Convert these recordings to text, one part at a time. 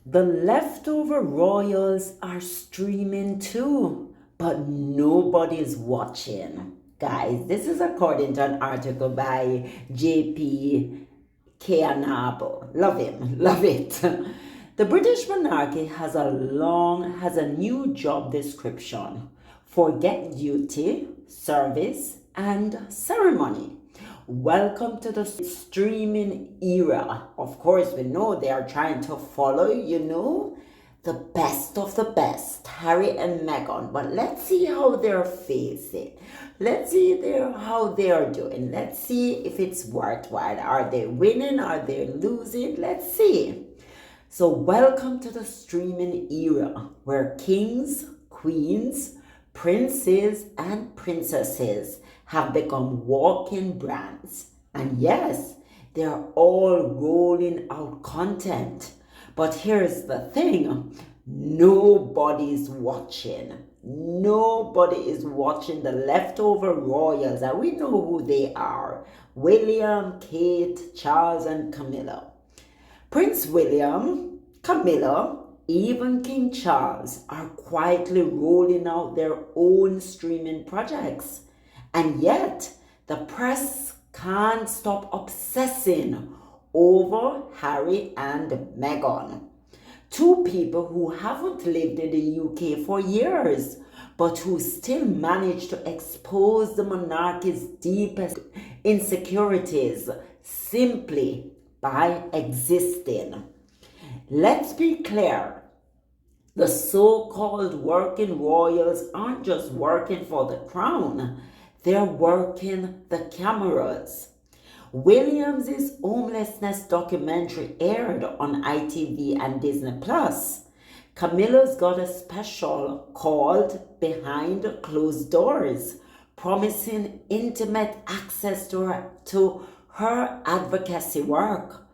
The leftover royals are streaming too, but nobody's watching. Guys, this is according to an article by JP Keanabo. Love him, love it. The British monarchy has a new job description: forget duty, service, and ceremony. Welcome to the streaming era. Of course, we know they are trying to follow, the best of the best, Harry and Meghan. But let's see how they're facing. Let's see how they are doing. Let's see if it's worthwhile. Are they winning? Are they losing? Let's see. So welcome to the streaming era where kings, queens, princes, and princesses have become walking brands. And yes, they're all rolling out content. But here's the thing: nobody's watching. Nobody is watching the leftover royals, and we know who they are: William, Kate, Charles, and Camilla. Prince William, Camilla, even King Charles are quietly rolling out their own streaming projects. And yet, the press can't stop obsessing over Harry and Meghan. Two people who haven't lived in the UK for years, but who still manage to expose the monarchy's deepest insecurities simply by existing. Let's be clear. The so-called working royals aren't just working for the crown, they're working the cameras. Williams' homelessness documentary aired on ITV and Disney Plus. Camilla's got a special called Behind Closed Doors, promising intimate access to her advocacy work.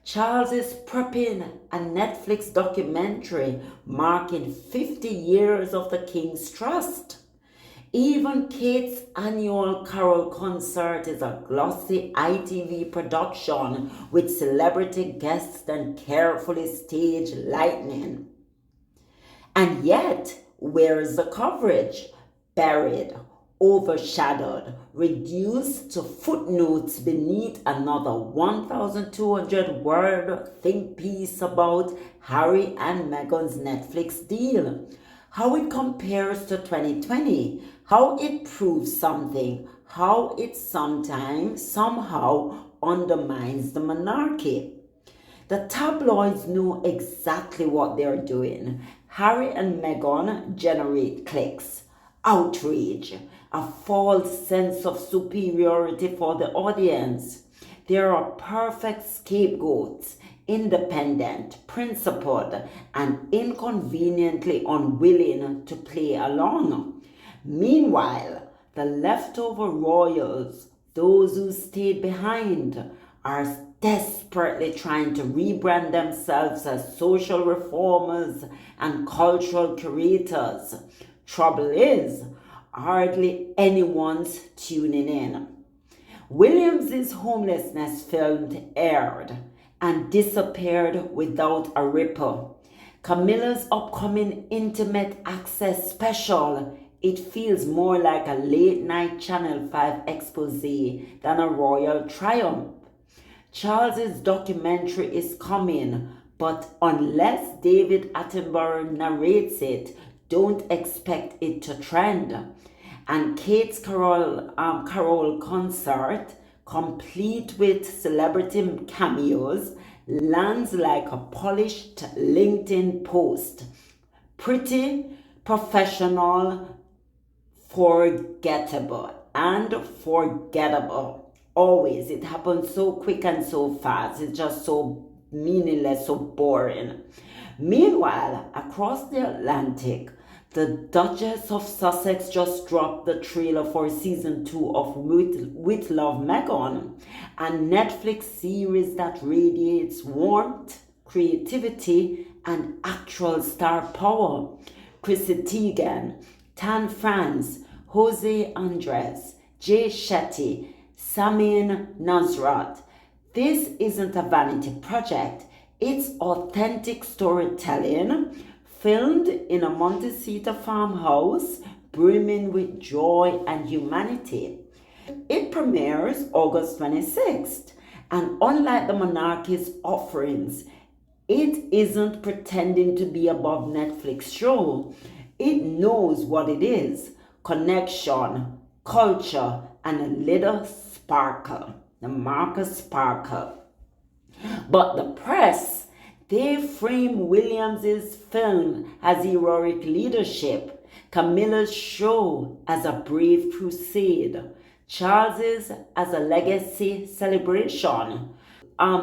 Charles is prepping a Netflix documentary marking 50 years of the King's Trust. Even Kate's annual carol concert is a glossy ITV production with celebrity guests and carefully staged lighting. And yet, where is the coverage? Buried, overshadowed, reduced to footnotes beneath another 1,200 word think piece about Harry and Meghan's Netflix deal. How it compares to 2020, how it proves something, how it sometimes, somehow undermines the monarchy. The tabloids know exactly what they're doing. Harry and Meghan generate clicks, outrage, a false sense of superiority for the audience. They are perfect scapegoats, independent, principled, and inconveniently unwilling to play along. Meanwhile, the leftover royals, those who stayed behind, are desperately trying to rebrand themselves as social reformers and cultural curators. Trouble is, hardly anyone's tuning in. Williams' homelessness film aired and disappeared without a ripple. Camilla's upcoming intimate access special, it feels more like a late-night Channel 5 expose than a royal triumph. Charles's documentary is coming, but unless David Attenborough narrates it, don't expect it to trend. And Kate's carol concert, complete with celebrity cameos, lands like a polished LinkedIn post. Pretty, professional, forgettable, and forgettable. Always. It happens so quick and so fast. It's just so meaningless, so boring. Meanwhile, across the Atlantic, the Duchess of Sussex just dropped the trailer for season 2 of With Love Meghan, a Netflix series that radiates warmth, creativity, and actual star power. Chrissy Teigen, Tan France, Jose Andres, Jay Shetty, Samin Nasrat. This isn't a vanity project. It's authentic storytelling filmed in a Montecito farmhouse brimming with joy and humanity. It premieres August 26th, and unlike the monarchy's offerings, it isn't pretending to be above Netflix show. It knows what it is: connection, culture, and a little sparkle. The Marcus Sparkle. But the press, they frame Williams's film as heroic leadership, Camilla's show as a brave crusade, Charles's as a legacy celebration.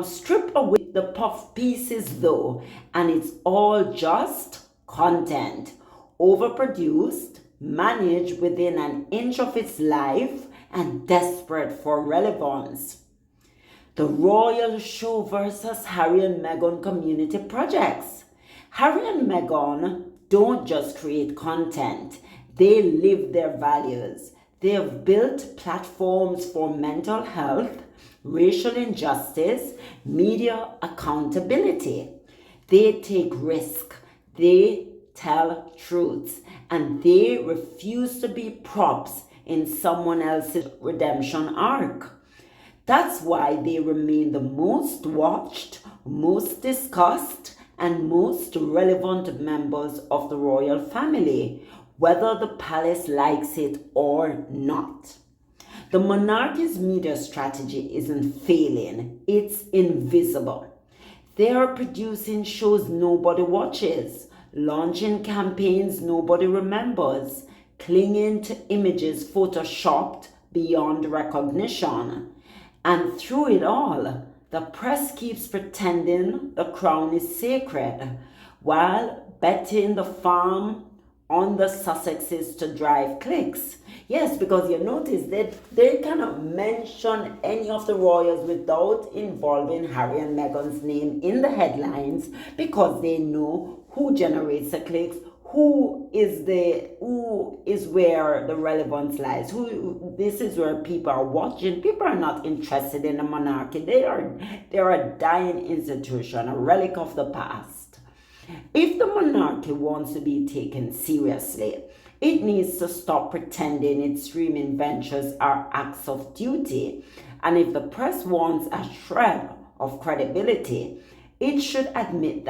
Strip away the puff pieces though, and it's all just content, overproduced, managed within an inch of its life, and desperate for relevance. The Royal Show versus Harry and Meghan community projects. Harry and Meghan don't just create content, they live their values. They have built platforms for mental health, racial injustice, media accountability. They take risk, they tell truths, and they refuse to be props in someone else's redemption arc. That's why they remain the most watched, most discussed, and most relevant members of the royal family, whether the palace likes it or not. The monarchy's media strategy isn't failing, it's invisible. They are producing shows nobody watches, launching campaigns nobody remembers, clinging to images photoshopped beyond recognition. And through it all, the press keeps pretending the crown is sacred, while betting the farm on the Sussexes to drive clicks. Yes, because you notice that they cannot mention any of the royals without involving Harry and Meghan's name in the headlines, because they know who generates the clicks, who is where the relevance lies, this is where people are watching. People are not interested in the monarchy. They're a dying institution, a relic of the past. If the monarchy wants to be taken seriously, it needs to stop pretending its streaming ventures are acts of duty. And if the press wants a shred of credibility, it should admit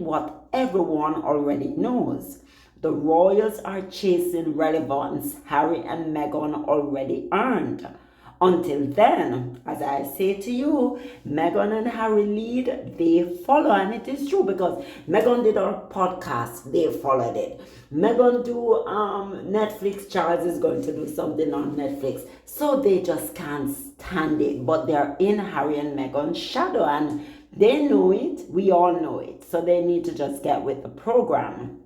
what everyone already knows. The royals are chasing relevance Harry and Meghan already earned. Until then, as I say to you, Meghan and Harry lead, they follow. And it is true, because Meghan did our podcast, they followed it. Meghan do Netflix, Charles is going to do something on Netflix. So they just can't stand it. But they're in Harry and Meghan's shadow, and they know it, we all know it. So they need to just get with the program.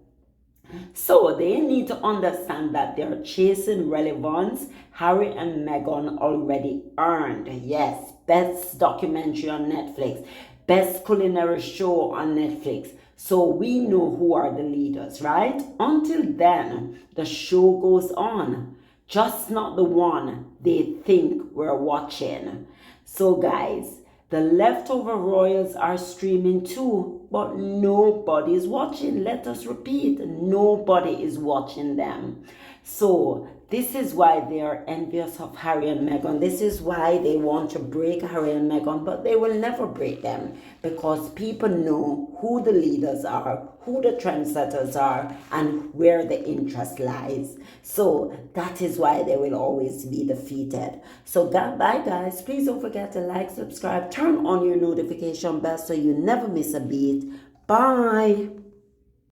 So they need to understand that they're chasing relevance Harry and Meghan already earned. Yes, best documentary on Netflix, best culinary show on Netflix. So we know who are the leaders, right? Until then, the show goes on, just not the one they think we're watching. So guys, the leftover royals are streaming too, but nobody's watching. Let us repeat, nobody is watching them. So this is why they are envious of Harry and Meghan. This is why they want to break Harry and Meghan, but they will never break them, because people know who the leaders are, who the trendsetters are, and where the interest lies. So that is why they will always be defeated. So bye guys. Please don't forget to like, subscribe, turn on your notification bell so you never miss a beat. Bye.